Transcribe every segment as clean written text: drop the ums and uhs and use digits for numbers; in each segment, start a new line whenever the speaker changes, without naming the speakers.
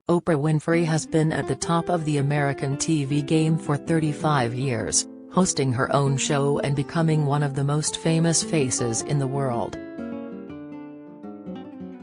Oprah Winfrey has been at the top of the American TV game for 35 years, hosting her own show and becoming one of the most famous faces in the world.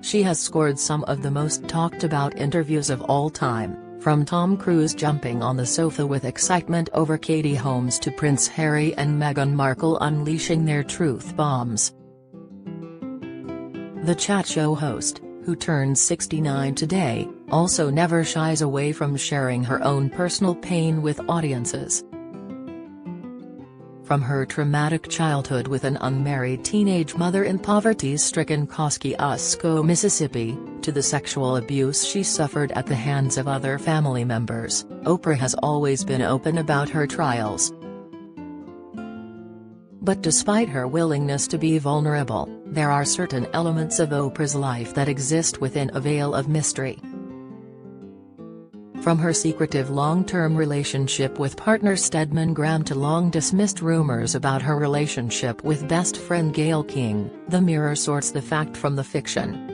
She has scored some of the most talked about interviews of all time, from Tom Cruise jumping on the sofa with excitement over Katie Holmes to Prince Harry and Meghan Markle unleashing their truth bombs. The chat show host, who turns 69 today, also never shies away from sharing her own personal pain with audiences. From her traumatic childhood with an unmarried teenage mother in poverty-stricken Kosciuszko, Mississippi, to the sexual abuse she suffered at the hands of other family members, Oprah has always been open about her trials. But despite her willingness to be vulnerable, there are certain elements of Oprah's life that exist within a veil of mystery. From her secretive long-term relationship with partner Stedman Graham to long-dismissed rumors about her relationship with best friend Gayle King, The Mirror sorts the fact from the fiction.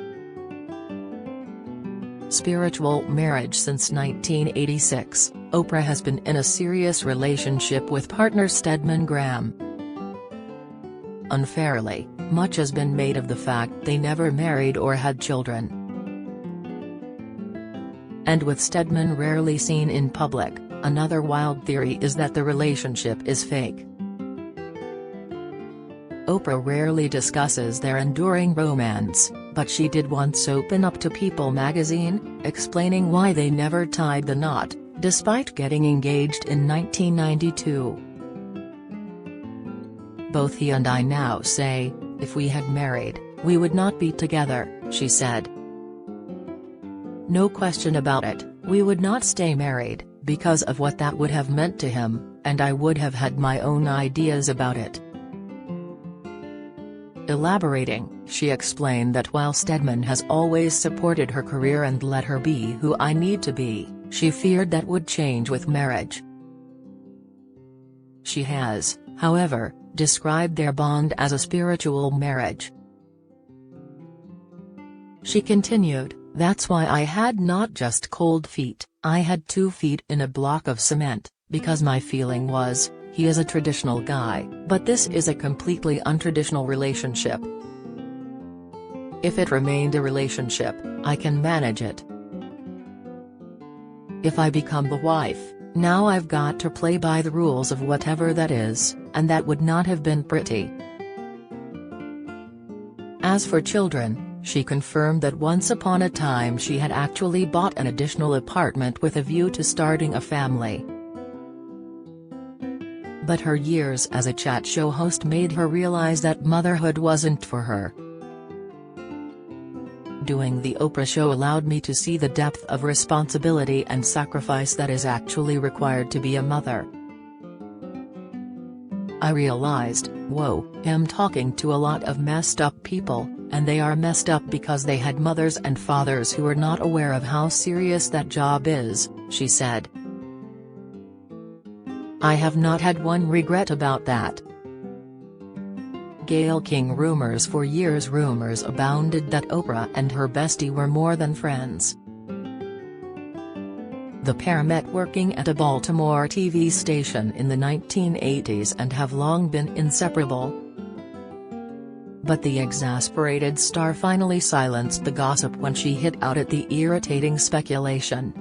Spiritual marriage. Since 1986, Oprah has been in a serious relationship with partner Stedman Graham. Unfairly, much has been made of the fact they never married or had children. And with Stedman rarely seen in public, another wild theory is that the relationship is fake. Oprah rarely discusses their enduring romance, but she did once open up to People magazine, explaining why they never tied the knot, despite getting engaged in 1992. "Both he and I now say, if we had married, we would not be together," she said. "No question about it, we would not stay married, because of what that would have meant to him, and I would have had my own ideas about it." Elaborating, she explained that while Stedman has always supported her career and let her be who I need to be, she feared that would change with marriage. She has, however, described their bond as a spiritual marriage. She continued, "That's why I had not just cold feet, I had 2 feet in a block of cement, because my feeling was, he is a traditional guy, but this is a completely untraditional relationship. If it remained a relationship, I can manage it. If I become the wife, now I've got to play by the rules of whatever that is, and that would not have been pretty." As for children, she confirmed that once upon a time she had actually bought an additional apartment with a view to starting a family. But her years as a chat show host made her realize that motherhood wasn't for her. "Doing the Oprah show allowed me to see the depth of responsibility and sacrifice that is actually required to be a mother. I realized, whoa, I'm talking to a lot of messed up people, and they are messed up because they had mothers and fathers who are not aware of how serious that job is," she said. "I have not had one regret about that." Gayle King. Rumors. For years rumors abounded that Oprah and her bestie were more than friends. The pair met working at a Baltimore TV station in the 1980s and have long been inseparable. But the exasperated star finally silenced the gossip when she hit out at the irritating speculation.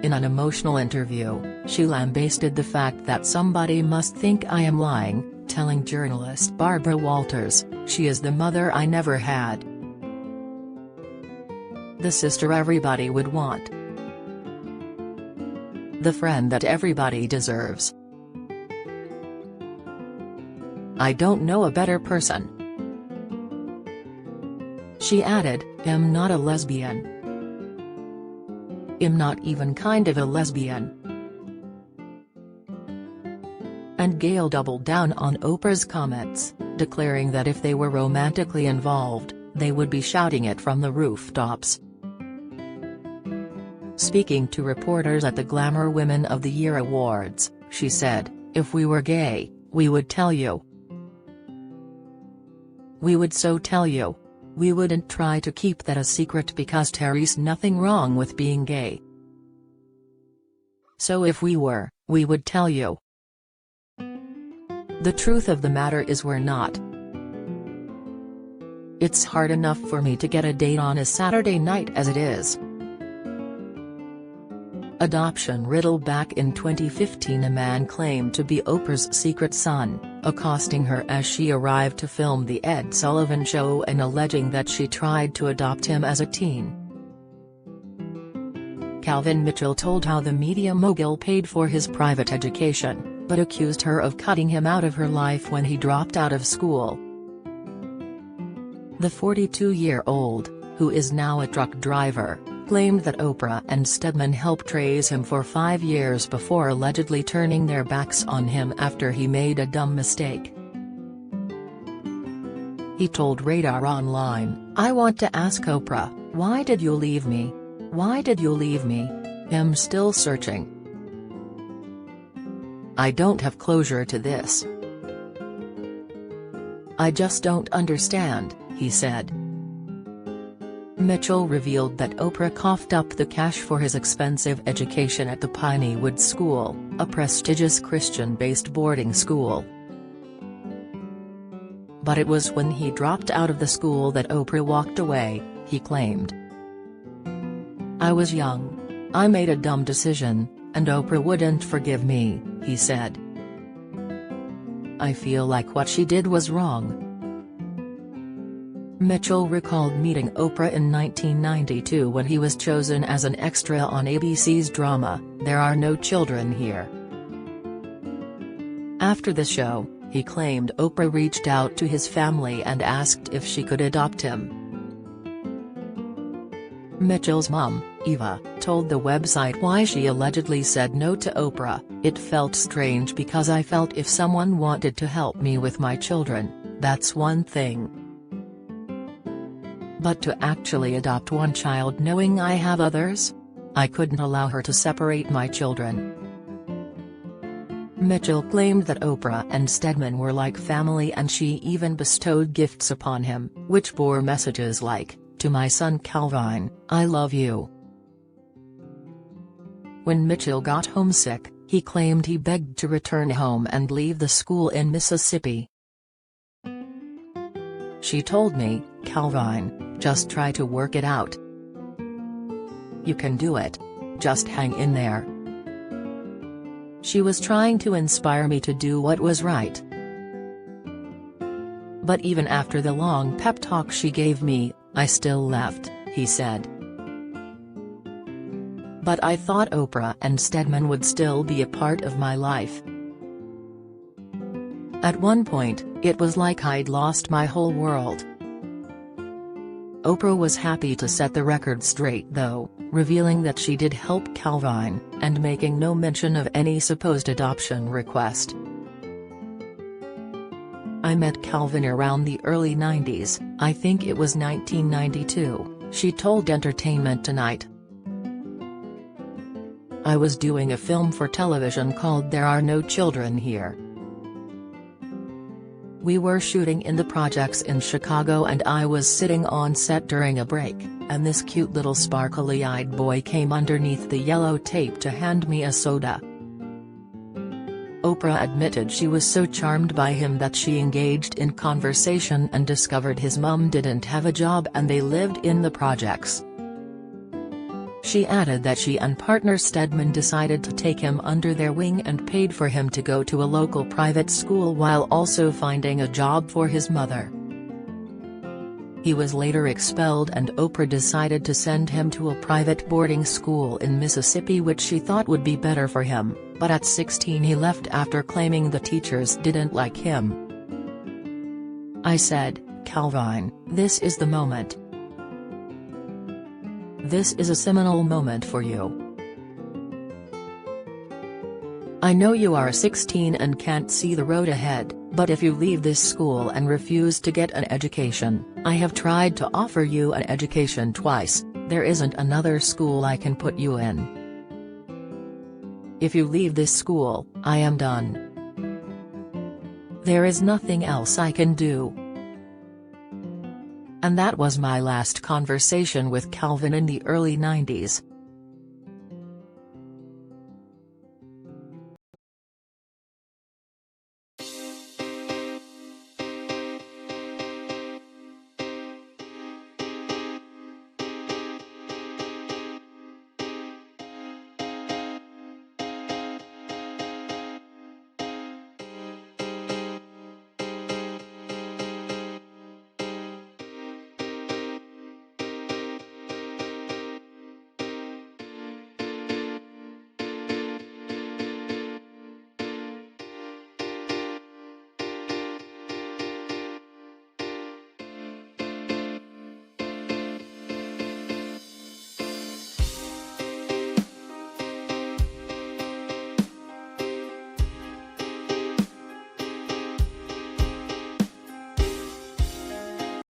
In an emotional interview, she lambasted the fact that "somebody must think I am lying," telling journalist Barbara Walters, "She is the mother I never had. The sister everybody would want. The friend that everybody deserves. I don't know a better person." She added, "I'm not a lesbian. I'm not even kind of a lesbian." And Gayle doubled down on Oprah's comments, declaring that if they were romantically involved, they would be shouting it from the rooftops. Speaking to reporters at the Glamour Women of the Year Awards, she said, "If we were gay, we would tell you. We would so tell you. We wouldn't try to keep that a secret because there's nothing wrong with being gay. So if we were, we would tell you. The truth of the matter is we're not. It's hard enough for me to get a date on a Saturday night as it is. Adoption riddle. Back in 2015, a man claimed to be Oprah's secret son, accosting her as she arrived to film The Ed Sullivan Show and alleging that she tried to adopt him as a teen. Calvin Mitchell told how the media mogul paid for his private education, but accused her of cutting him out of her life when he dropped out of school. The 42-year-old, who is now a truck driver, claimed that Oprah and Stedman helped raise him for 5 years before allegedly turning their backs on him after he made a dumb mistake. He told Radar Online, "I want to ask Oprah, why did you leave me? Why did you leave me? I'm still searching. I don't have closure to this. I just don't understand," he said. Mitchell revealed that Oprah coughed up the cash for his expensive education at the Pineywood School, a prestigious Christian-based boarding school. But it was when he dropped out of the school that Oprah walked away, he claimed. "I was young. I made a dumb decision, and Oprah wouldn't forgive me," he said. "I feel like what she did was wrong." Mitchell recalled meeting Oprah in 1992 when he was chosen as an extra on ABC's drama, There Are No Children Here. After the show, he claimed Oprah reached out to his family and asked if she could adopt him. Mitchell's mom, Eva, told the website why she allegedly said no to Oprah. "It felt strange because I felt if someone wanted to help me with my children, that's one thing. But to actually adopt one child knowing I have others? I couldn't allow her to separate my children." Mitchell claimed that Oprah and Stedman were like family and she even bestowed gifts upon him, which bore messages like, "To my son Calvin, I love you." When Mitchell got homesick, he claimed he begged to return home and leave the school in Mississippi. "She told me, Calvin, just try to work it out. You can do it. Just hang in there." She was trying to inspire me to do what was right. "But even after the long pep talk she gave me, I still left," he said. "But I thought Oprah and Stedman would still be a part of my life. At one point, it was like I'd lost my whole world." Oprah was happy to set the record straight though, revealing that she did help Calvin, and making no mention of any supposed adoption request. "I met Calvin around the early 90s, I think it was 1992, she told Entertainment Tonight. "I was doing a film for television called There Are No Children Here. We were shooting in the projects in Chicago and I was sitting on set during a break, and this cute little sparkly-eyed boy came underneath the yellow tape to hand me a soda." Oprah admitted she was so charmed by him that she engaged in conversation and discovered his mum didn't have a job and they lived in the projects. She added that she and partner Stedman decided to take him under their wing and paid for him to go to a local private school while also finding a job for his mother. He was later expelled and Oprah decided to send him to a private boarding school in Mississippi which she thought would be better for him, but at 16 he left after claiming the teachers didn't like him. "I said, Calvin, this is the moment. This is a seminal moment for you. I know you are 16 and can't see the road ahead, but if you leave this school and refuse to get an education, I have tried to offer you an education twice, there isn't another school I can put you in. If you leave this school, I am done. There is nothing else I can do. And that was my last conversation with Calvin in the early 90s.